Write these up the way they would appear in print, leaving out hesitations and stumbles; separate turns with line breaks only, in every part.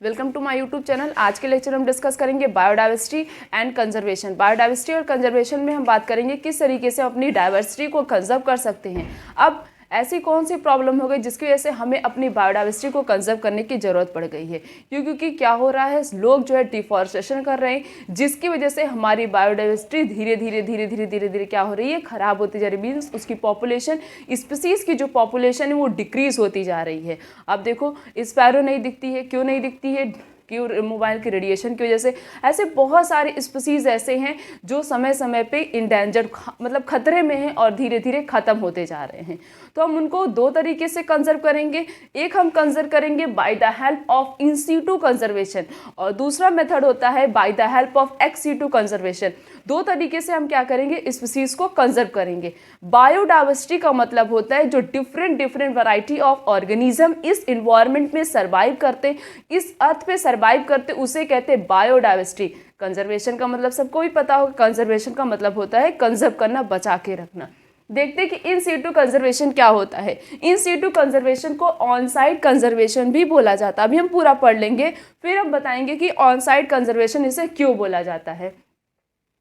Welcome to my YouTube channel. आज के lecture हम डिस्कस करेंगे बायोडाइवर्सिटी एंड कंजर्वेशन। बायोडाइवर्सिटी और कंजर्वेशन में हम बात करेंगे किस तरीके से अपनी डाइवर्सिटी को कंजर्व कर सकते हैं। अब ऐसी कौन सी प्रॉब्लम हो गई जिसकी वजह से हमें अपनी बायोडाइवर्सिटी को कंजर्व करने की ज़रूरत पड़ गई है, क्योंकि क्या हो रहा है, लोग जो है डिफॉरेस्टेशन कर रहे हैं, जिसकी वजह से हमारी बायोडाइवर्सिटी धीरे धीरे क्या हो रही है, ख़राब होती जा रही है। मीन्स उसकी पॉपुलेशन, स्पीसीज़ की जो पॉपुलेशन है वो डिक्रीज़ होती जा रही है। अब देखो स्पैरो नहीं दिखती है, क्यों नहीं दिखती है? क्यों? मोबाइल के रेडिएशन की वजह से। ऐसे बहुत सारे स्पीसीज़ ऐसे हैं जो समय समय पे इंडेंजर्ड मतलब खतरे में हैं और धीरे धीरे ख़त्म होते जा रहे हैं। तो हम उनको दो तरीके से कंजर्व करेंगे। एक हम कंजर्व करेंगे by the help of in situ conservation और दूसरा मेथड होता है by the help of ex situ conservation. दो तरीके से हम क्या करेंगे, स्पीसीज को कंजर्व करेंगे। बायोडाइवर्सिटी का मतलब होता है जो डिफरेंट वैरायटी ऑफ ऑर्गेनिज्म इस इन्वायरमेंट में सर्वाइव करते, इस अर्थ पे सर्वाइव करते, उसे कहते हैं बायोडाइवर्सिटी। कंजर्वेशन का मतलब सबको भी पता होगा, कंजर्वेशन का मतलब होता है कंजर्व करना, बचा के रखना। देखते हैं कि इन सीटू कंजर्वेशन क्या होता है। इन सीटू कंजर्वेशन को ऑन साइट कंजर्वेशन भी बोला जाता है। अभी हम पूरा पढ़ लेंगे, फिर हम बताएंगे कि ऑन साइट कंजर्वेशन इसे क्यों बोला जाता है।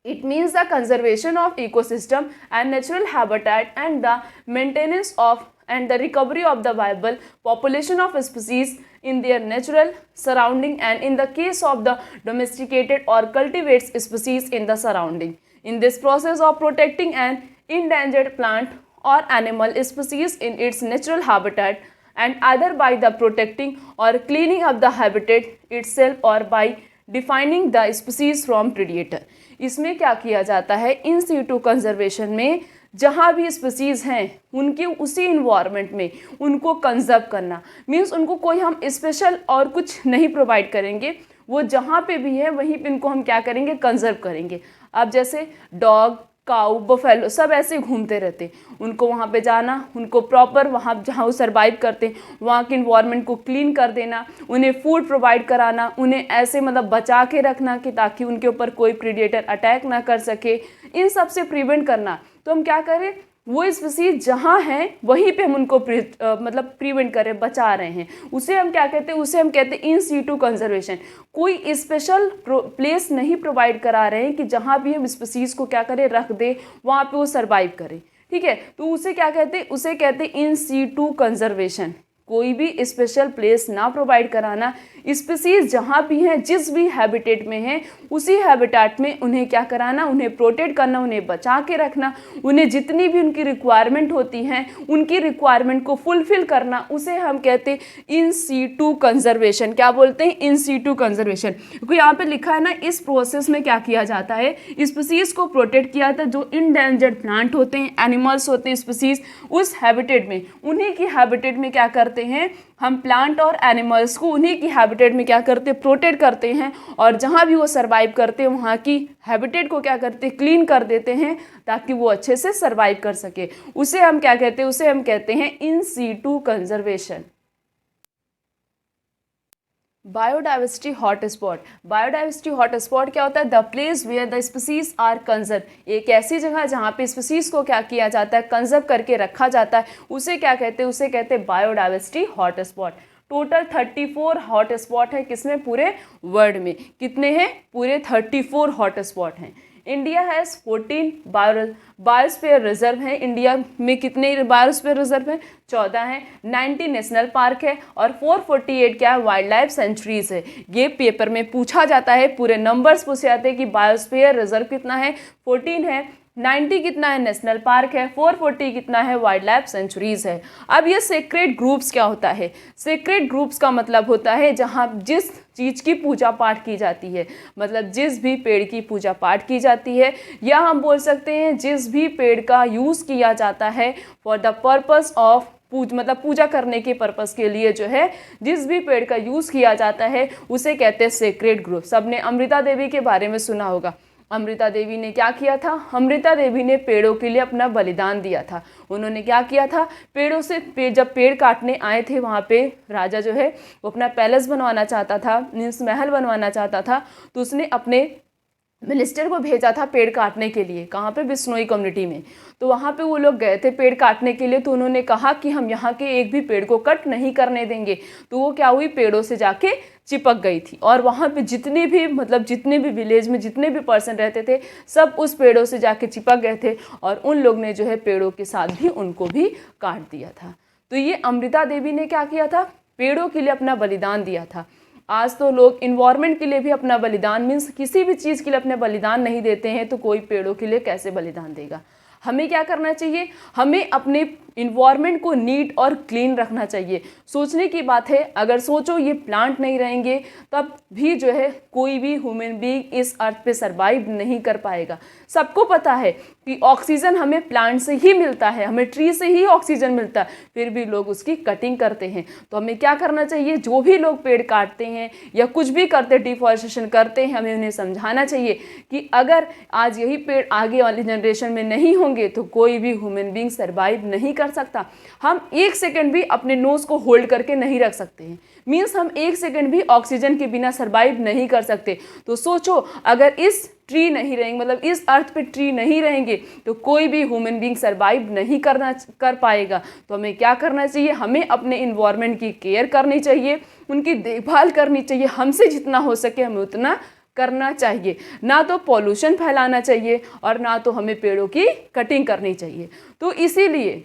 It means the conservation of ecosystem and natural habitat and the maintenance of and the recovery of the viable population of species in their natural surrounding and in the case of the domesticated or cultivated species in the surrounding. In this process of protecting an endangered plant or animal species in its natural habitat and either by the protecting or cleaning up the habitat itself or by defining the species from predator. इसमें क्या किया जाता है, इन situ conservation में जहाँ भी species हैं उनके उसी इन्वायरमेंट में उनको कंजर्व करना। मीन्स उनको कोई हम स्पेशल और कुछ नहीं प्रोवाइड करेंगे, वो जहाँ पे भी है वहीं पे इनको हम क्या करेंगे, कंजर्व करेंगे। अब जैसे डॉग, काऊ, बफेलो सब ऐसे घूमते रहते, उनको वहाँ पे जाना, उनको प्रॉपर वहाँ जहाँ वो सर्वाइव करते हैं वहाँ के इन्वायरमेंट को क्लीन कर देना, उन्हें फूड प्रोवाइड कराना, उन्हें ऐसे मतलब बचा के रखना कि ताकि उनके ऊपर कोई प्रीडेटर अटैक ना कर सके, इन सब से प्रिवेंट करना। तो हम क्या करें, वो स्पीसीज जहाँ हैं वहीं पे हम उनको मतलब प्रिवेंट कर रहे हैं, बचा रहे हैं। उसे हम क्या कहते हैं, उसे हम कहते हैं इन सीटू कंजर्वेशन। कोई स्पेशल प्लेस नहीं प्रोवाइड करा रहे हैं कि जहाँ भी हम स्पीसीज को क्या करें, रख दें, वहाँ पे वो सर्वाइव करें। ठीक है, तो उसे क्या कहते हैं, उसे कहते हैं इन सीटू कंजर्वेशन। कोई भी स्पेशल प्लेस ना प्रोवाइड कराना, स्पीसीज जहाँ भी हैं, जिस भी हैबिटेट में हैं, उसी हैबिटेट में उन्हें क्या कराना, उन्हें प्रोटेक्ट करना, उन्हें बचा के रखना, उन्हें जितनी भी उनकी रिक्वायरमेंट होती हैं उनकी रिक्वायरमेंट को फुलफिल करना, उसे हम कहते हैं इन सीटू कंजर्वेशन। क्या बोलते हैं, इन सीटू कंजर्वेशन। क्योंकि यहाँ पे लिखा है ना, इस प्रोसेस में क्या किया जाता है, स्पीसीज को प्रोटेक्ट किया जाता है। जो इंडेंजर्ड प्लांट होते हैं, एनिमल्स होते हैं, स्पीसीज उस हैबिटेट में, उन्हीं की हैबिटेट में क्या करते हैं हम, प्लांट और एनिमल्स को उन्हीं की हैबिटेट में क्या करते हैं, प्रोटेक्ट करते हैं। और जहाँ भी वो सर्वाइव करते हैं वहाँ की हैबिटेट को क्या करते हैं, क्लीन कर देते हैं ताकि वो अच्छे से सर्वाइव कर सके। उसे हम क्या कहते हैं, उसे हम कहते हैं in situ conservation. Biodiversity hotspot. Biodiversity hotspot क्या होता है, the place where the species are conserve. एक ऐसी जगह जहाँ पे स्पीसीज को क्या किया जाता है, कंजर्व करके रखा जाता है, उसे क्या कहते हैं, उसे कहते हैं बायोडाइवर्सिटी हॉटस्पॉट। टोटल 34 हॉटस्पॉट है, किसमें, पूरे वर्ल्ड में। कितने हैं, पूरे 34 हॉटस्पॉट हैं। इंडिया हैज़ 14 बायोस्फीयर रिजर्व हैं। इंडिया में कितने बायोस्फीयर रिजर्व हैं, 14 हैं। 90 नेशनल पार्क है और 448 क्या है, वाइल्ड लाइफ सेंचुरीज है। ये पेपर में पूछा जाता है, पूरे नंबर्स पूछे जाते हैं कि बायोस्फीयर रिजर्व कितना है, 14 है, 90 कितना है, नेशनल पार्क है, 440 कितना है, वाइल्ड लाइफ सेंचुरीज है। अब ये सेक्रेड ग्रुप्स क्या होता है, सेक्रेड ग्रुप्स का मतलब होता है जहाँ जिस चीज़ की पूजा पाठ की जाती है, मतलब जिस भी पेड़ की पूजा पाठ की जाती है, या हम बोल सकते हैं जिस भी पेड़ का यूज़ किया जाता है फॉर द पर्पस ऑफ मतलब पूजा करने के पर्पस के लिए, जो है जिस भी पेड़ का यूज़ किया जाता है उसे कहते हैं सेक्रेड ग्रुप। सबने अमृता देवी के बारे में सुना होगा। अमृता देवी ने क्या किया था, अमृता देवी ने पेड़ों के लिए अपना बलिदान दिया था। उन्होंने क्या किया था, पेड़ों से जब पेड़ काटने आए थे वहाँ पे राजा जो है वो अपना पैलेस बनवाना चाहता था, मीन्स महल बनवाना चाहता था, तो उसने अपने मिनिस्टर को भेजा था पेड़ काटने के लिए, कहाँ पे, बिश्नोई कम्युनिटी में। तो वहाँ पे वो लोग गए थे पेड़ काटने के लिए, तो उन्होंने कहा कि हम यहाँ के एक भी पेड़ को कट नहीं करने देंगे। तो वो क्या हुई, पेड़ों से जाके चिपक गई थी, और वहाँ पे जितने भी जितने भी विलेज में जितने भी पर्सन रहते थे सब उस पेड़ों से जाके चिपक गए थे, और उन लोग ने जो है पेड़ों के साथ भी उनको भी काट दिया था। तो ये अमृता देवी ने क्या किया था, पेड़ों के लिए अपना बलिदान दिया था। आज तो लोग इन्वायरमेंट के लिए भी अपना बलिदान, मीन्स किसी भी चीज़ के लिए अपने बलिदान नहीं देते हैं, तो कोई पेड़ों के लिए कैसे बलिदान देगा। हमें क्या करना चाहिए, हमें अपने इन्वायरमेंट को नीट और क्लीन रखना चाहिए। सोचने की बात है, अगर सोचो ये प्लांट नहीं रहेंगे तब भी जो है कोई भी ह्यूमन बीइंग इस अर्थ पे सरवाइव नहीं कर पाएगा। सबको पता है कि ऑक्सीजन हमें प्लांट से ही मिलता है, हमें ट्री से ही ऑक्सीजन मिलता है, फिर भी लोग उसकी कटिंग करते हैं। तो हमें क्या करना चाहिए, जो भी लोग पेड़ काटते हैं या कुछ भी करते, डिफॉरेस्टेशन करते हैं, हमें उन्हें समझाना चाहिए कि अगर आज यही पेड़ आगे वाली जनरेशन में नहीं होंगे तो कोई भी ह्यूमन बीइंग सरवाइव नहीं कर सकता। हम एक सेकंड भी अपने नोज को होल्ड करके नहीं रख सकते हैं, मीन्स हम एक सेकंड भी ऑक्सीजन के बिना सरवाइव नहीं कर सकते। तो सोचो, अगर इस ट्री नहीं रहेंगे, इस अर्थ पे ट्री नहीं रहेंगे तो कोई भी ह्यूमन बीइंग सरवाइव नहीं कर पाएगा। तो हमें क्या करना चाहिए, हमें अपने इन्वायरमेंट की केयर करनी चाहिए, उनकी देखभाल करनी चाहिए, हमसे जितना हो सके हमें उतना करना चाहिए। ना तो पॉल्यूशन फैलाना चाहिए और ना तो हमें पेड़ों की कटिंग करनी चाहिए। तो इसीलिए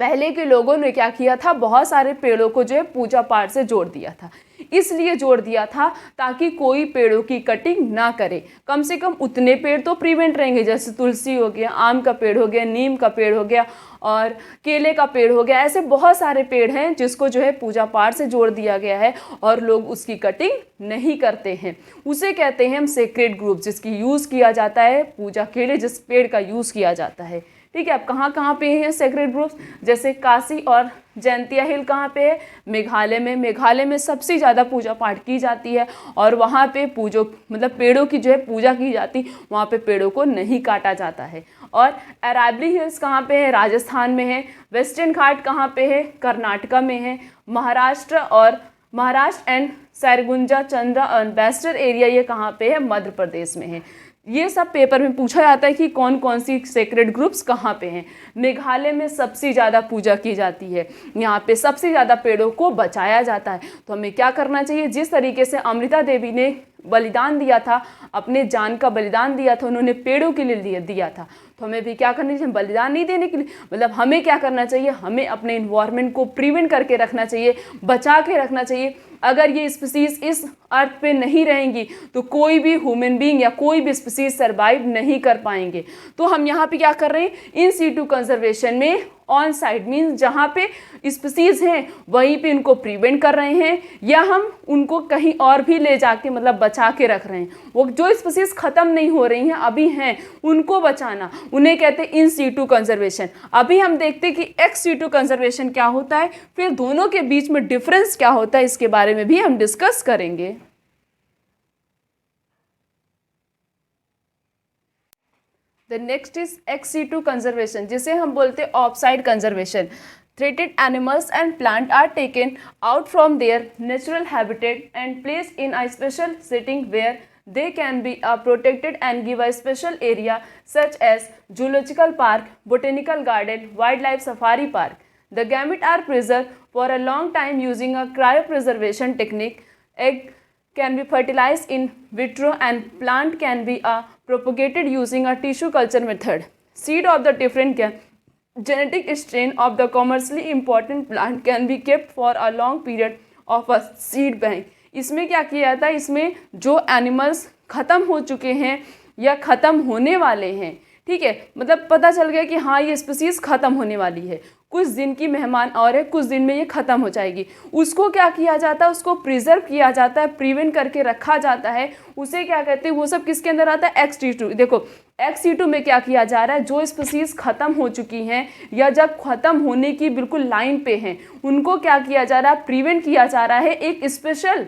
पहले के लोगों ने क्या किया था, बहुत सारे पेड़ों को जो है पूजा पाठ से जोड़ दिया था। इसलिए जोड़ दिया था ताकि कोई पेड़ों की कटिंग ना करे, कम से कम उतने पेड़ तो प्रिवेंट रहेंगे, जैसे तुलसी हो गया, आम का पेड़ हो गया, नीम का पेड़ हो गया और केले का पेड़ हो गया। ऐसे बहुत सारे पेड़ हैं जिसको जो है पूजा पाठ से जोड़ दिया गया है और लोग उसकी कटिंग नहीं करते हैं। उसे कहते हैं हम सेक्रेड ग्रुप, जिसकी यूज़ किया जाता है पूजा के लिए, जिस पेड़ का यूज़ किया जाता है। ठीक है, अब कहाँ कहाँ पे हैं सेक्रेड ग्रुप्स, जैसे काशी और जयंतिया हिल कहाँ पे है, मेघालय में। मेघालय में सबसे ज़्यादा पूजा पाठ की जाती है और वहाँ पे पेड़ों की जो है पूजा की जाती, वहाँ पे पेड़ों को नहीं काटा जाता है। और अरावली हिल्स कहाँ पे है, राजस्थान में है। वेस्टर्न घाट कहाँ पे है, कर्नाटका में है। महाराष्ट्र एंड सरगुजा चंद्रा और वेस्टर्न एरिया ये कहाँ पे है, मध्य प्रदेश में है। ये सब पेपर में पूछा जाता है कि कौन कौन सी सेक्रेड ग्रुप्स कहाँ पे हैं। मेघालय में सबसे ज़्यादा पूजा की जाती है, यहाँ पे सबसे ज़्यादा पेड़ों को बचाया जाता है। तो हमें क्या करना चाहिए, जिस तरीके से अमृता देवी ने बलिदान दिया था, अपने जान का बलिदान दिया था, उन्होंने पेड़ों के लिए दिया था, तो हमें भी क्या करना चाहिए, बलिदान नहीं देने के लिए हमें क्या करना चाहिए, हमें अपने इन्वायरमेंट को प्रिवेंट करके रखना चाहिए, बचा के रखना चाहिए। अगर ये स्पीसीज इस अर्थ पे नहीं रहेंगी तो कोई भी ह्यूमन बीइंग या कोई भी स्पीसीज सरवाइव नहीं कर पाएंगे। तो हम यहाँ पे क्या कर रहे हैं, इन सीटू कंजर्वेशन में ऑन साइट, मीन्स जहाँ पे स्पीसीज हैं वहीं पे उनको प्रिवेंट कर रहे हैं या हम उनको कहीं और भी ले जाके बचा के रख रहे हैं। वो जो स्पीसीज खत्म नहीं हो रही हैं अभी हैं, उनको बचाना, उन्हें कहते हैं इन सीटू कंजर्वेशन। अभी हम देखते हैं कि एक्स सीटू कंजर्वेशन क्या होता है, फिर दोनों के बीच में डिफरेंस क्या होता है, इसके बारे में भी हम डिस्कस करेंगे। The next is ex situ conservation, जिसे हम बोलते हैं off site conservation. Threatened animals and plants are taken out from their natural habitat and placed in a special setting where they can be protected and give a special area such as zoological park, botanical garden, wildlife safari park. The gametes are preserved for a long time using a cryopreservation technique. Egg can be fertilized in vitro and plant can be propagated using a tissue culture method. Seed of the different genetic strain of the commercially important plant can be kept for a long period of a seed bank. इसमें क्या किया जाता है, इसमें जो animals ख़त्म हो चुके हैं या ख़त्म होने वाले हैं, ठीक है, पता चल गया कि हाँ ये स्पीसीज़ ख़त्म होने वाली है, कुछ दिन की मेहमान और है, कुछ दिन में ये ख़त्म हो जाएगी, उसको क्या किया जाता है, उसको प्रिजर्व किया जाता है, प्रिवेंट करके रखा जाता है। उसे क्या कहते हैं, वो सब किसके अंदर आता है, एक्स-सीटू। देखो एक्स-सीटू में क्या किया जा रहा है, जो स्पीसीज़ ख़त्म हो चुकी हैं या जब ख़त्म होने की बिल्कुल लाइन पे हैं, उनको क्या किया जा रहा है, प्रिवेंट किया जा रहा है। एक स्पेशल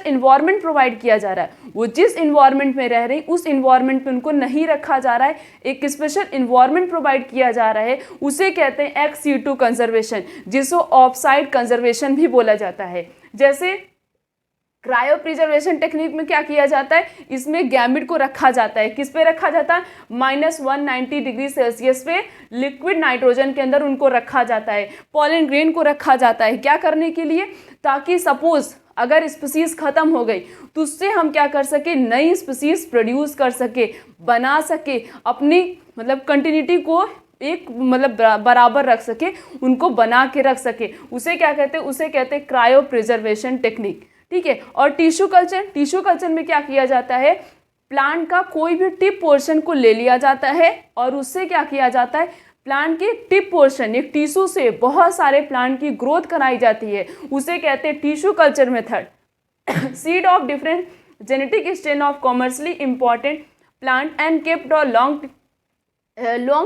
इन्वायरमेंट प्रोवाइड किया जा रहा है। वो जिस इन्वायरमेंट में रह रही उस इन्वायरमेंट में उनको नहीं रखा जा रहा है, एक स्पेशल इन्वायरमेंट प्रोवाइड किया जा रहा है, उसे कहते हैं एक्स सीटू कंजर्वेशन, जिसको ऑफ साइट कंजर्वेशन भी बोला जाता है। जैसे क्रायो प्रिजर्वेशन टेक्निक में क्या किया जाता है, इसमें गैमिट को रखा जाता है, किस पे रखा जाता है, -190 डिग्री सेल्सियस पे लिक्विड नाइट्रोजन के अंदर उनको रखा जाता है, पॉलन ग्रेन को रखा जाता है, क्या करने के लिए, ताकि सपोज अगर स्पीसीज खत्म हो गई तो उससे हम क्या कर सके, नई स्पीसीज प्रोड्यूस कर सके, बना सके, अपनी मतलब कंटिन्यूटी को एक मतलब बराबर रख सके, उनको बना के रख सके, उसे क्या कहते हैं, उसे कहते हैं क्रायो प्रिजर्वेशन टेक्निक। ठीक है। और टिश्यू कल्चर में क्या किया जाता है, प्लांट का कोई भी टिप पोर्शन को ले लिया जाता है और उससे क्या किया जाता है, प्लांट के टिप पोर्शन एक टिश्यू से बहुत सारे प्लांट की ग्रोथ कराई जाती है, उसे कहते हैं tissue culture method. Seed of different genetic strain of commercially important plant and kept और long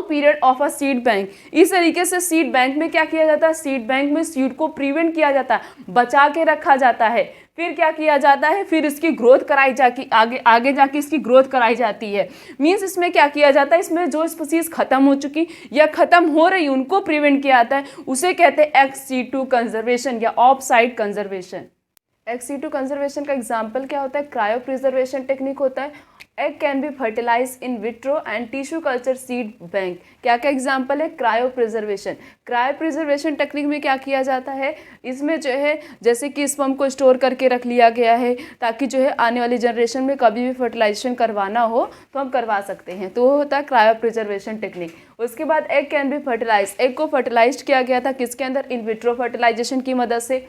period of a seed bank. इस तरीके से सीड बैंक में क्या किया जाता है, सीड बैंक में सीड को प्रिवेंट किया जाता है, बचा के रखा जाता है, फिर क्या किया जाता है, फिर इसकी ग्रोथ कराई जाती, आगे जाके इसकी ग्रोथ कराई जाती है। मींस इसमें क्या किया जाता है, इसमें जो स्पीसीज खत्म हो चुकी या खत्म हो रही उनको प्रिवेंट किया जाता है, उसे कहते हैं एक्स सीटू कंजर्वेशन या off site conservation. Ex situ conservation का एग्जाम्पल क्या होता है, क्रायो प्रिजर्वेशन टेक्निक होता है। Egg can be fertilize in vitro and tissue culture seed bank. क्या क्या एग्जाम्पल है, cryopreservation. Cryopreservation technique में क्या किया जाता है, इसमें जो है जैसे कि स्पर्म को स्टोर करके रख लिया गया है ताकि जो है आने वाली जनरेशन में कभी भी फर्टिलाइजेशन करवाना हो तो हम करवा सकते हैं, तो वो होता है क्रायो प्रिजर्वेशन टेक्निक। उसके बाद egg can be fertilize, egg को फर्टिलाइज किया गया था किसके अंदर, इन विट्रो फर्टिलाइजेशन की मदद से।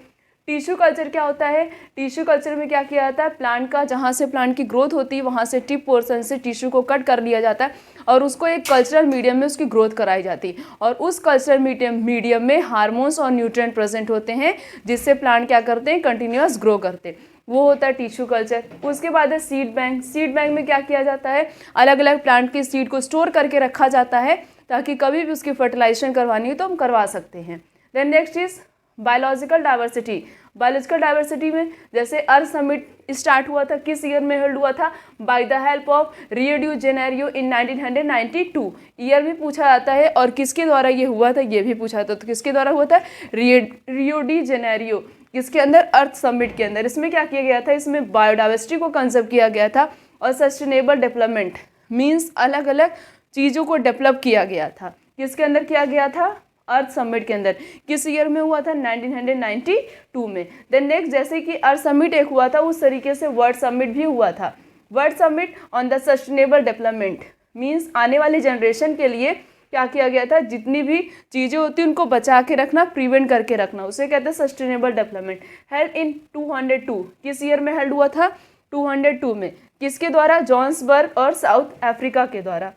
टिश्यू कल्चर क्या होता है, टिश्यू कल्चर में क्या किया जाता है, प्लांट का जहाँ से प्लांट की ग्रोथ होती है वहाँ से टिप पोर्शन से टिश्यू को कट कर लिया जाता है और उसको एक कल्चरल मीडियम में उसकी ग्रोथ कराई जाती है और उस कल्चरल मीडियम में हार्मोन्स और न्यूट्रिएंट प्रेजेंट होते हैं जिससे प्लांट क्या करते हैं, कंटिन्यूअस ग्रो करते हैं, वो होता है टिश्यू कल्चर। उसके बाद है सीड बैंक। सीड बैंक में क्या किया जाता है, अलग अलग प्लांट की सीड को स्टोर करके रखा जाता है ताकि कभी भी उसकी फर्टिलाइजेशन करवानी हो तो हम करवा सकते हैं। Then next is biological diversity. Biological diversity में जैसे अर्थ समिट स्टार्ट हुआ था, किस ईयर में हेल्ड हुआ था, bye the help of Rio de Janeiro in 1992। Year भी पूछा जाता है और किसके द्वारा ये हुआ था, ये भी पूछा था, तो किसके द्वारा हुआ था, रियो डी जेनेरियो, किसके अंदर, अर्थ समिट के अंदर। इसमें क्या किया गया था, इसमें बायोडाइवर्सिटी को कंजर्व किया गया था और सस्टेनेबल डेवलपमेंट मीन्स अलग अलग चीज़ों को डेवलप किया गया था, किसके अंदर किया गया था, अर्थ समिट के अंदर। किस ईयर में हुआ था, 1992 में। देन नेक्स्ट जैसे कि अर्थ समिट एक हुआ था उस तरीके से वर्ल्ड समिट भी हुआ था। World summit on the sustainable development means आने वाली जनरेशन के लिए क्या किया गया था, जितनी भी चीज़ें होती हैं उनको बचा के रखना, प्रिवेंट करके रखना, उसे कहते हैं सस्टेनेबल डेवलपमेंट। हेल्ड इन 202, किस ईयर में हेल्ड हुआ था, 202 में। किसके द्वारा, जोहान्सबर्ग और साउथ अफ्रीका के द्वारा।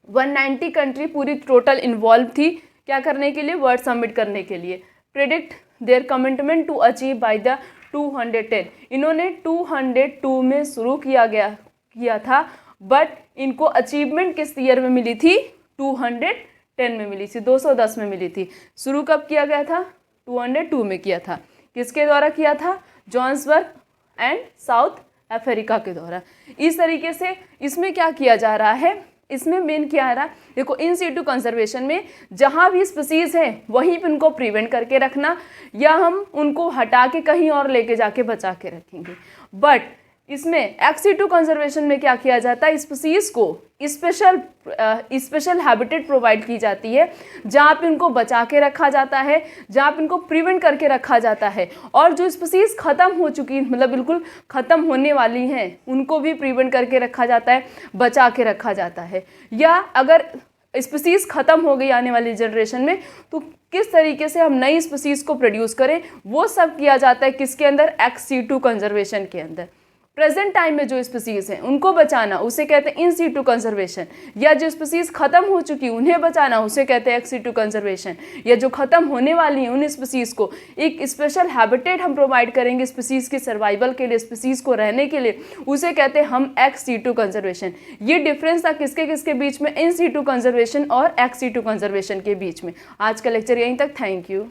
190 कंट्री पूरी टोटल इन्वॉल्व थी क्या करने के लिए, वर्ल्ड समिट करने के लिए। Predict their commitment to achieve by the 210। इन्होंने 202 में शुरू किया था बट इनको अचीवमेंट किस ईयर में मिली थी, 210 में मिली थी, 210 में मिली थी। शुरू कब किया गया था, 202 में किया था। किसके द्वारा किया था, जोहान्सबर्ग एंड साउथ अफ्रीका के द्वारा। इस तरीके से इसमें क्या किया जा रहा है, इसमें मेन क्या है, देखो इन सीटू कंजर्वेशन में जहाँ भी स्पीसीज है वहीं पे उनको प्रिवेंट करके रखना या हम उनको हटा के कहीं और लेके जाके बचा के रखेंगे। बट इसमें एक्स सीटू कंजर्वेशन में क्या किया जाता है, स्पीसीज को स्पेशल हैबिटेट प्रोवाइड की जाती है जहाँ पे इनको बचा के रखा जाता है, जहाँ पे इनको प्रिवेंट करके रखा जाता है और जो स्पीसीज ख़त्म हो चुकी मतलब बिल्कुल ख़त्म होने वाली हैं उनको भी प्रिवेंट करके रखा जाता है, बचा के रखा जाता है। या अगर स्पीसीज ख़त्म हो गई आने वाली जनरेशन में तो किस तरीके से हम नई स्पीसीज को प्रोड्यूस करें, वो सब किया जाता है किसके अंदर, एक्स सीटू कंजर्वेशन के अंदर। प्रेजेंट टाइम में जो स्पीसीज हैं उनको बचाना उसे कहते हैं इन सीटू कंजर्वेशन, या जो स्पीसीज खत्म हो चुकी उन्हें बचाना उसे कहते हैं एक्स सीटू कंजर्वेशन, या जो खत्म होने वाली हैं उन स्पीसीज को एक स्पेशल हैबिटेट हम प्रोवाइड करेंगे स्पीसीज के सर्वाइवल के लिए, स्पीसीज को रहने के लिए, उसे कहते हैं हम एक्स सीटू कंजर्वेशन। ये डिफरेंस था किसके किसके बीच में, इन सीटू कंजर्वेशन और एक्स सीटू कंजर्वेशन के बीच में। आज का लेक्चर यहीं तक, थैंक यू।